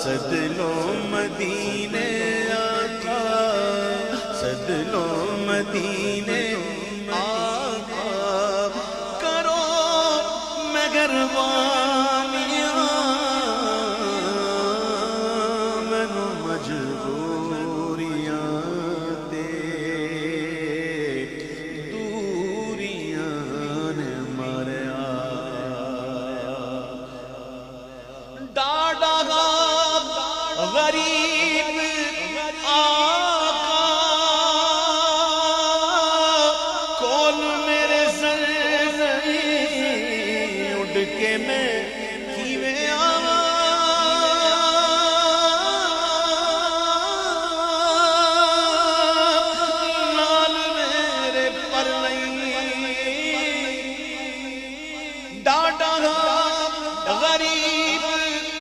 सदलों मदीने आका, सदलों मदीने आका, करो मेहरबानियां, मैनू मजबूरियां ते दूरियां ने मारिया। डाडा गरीब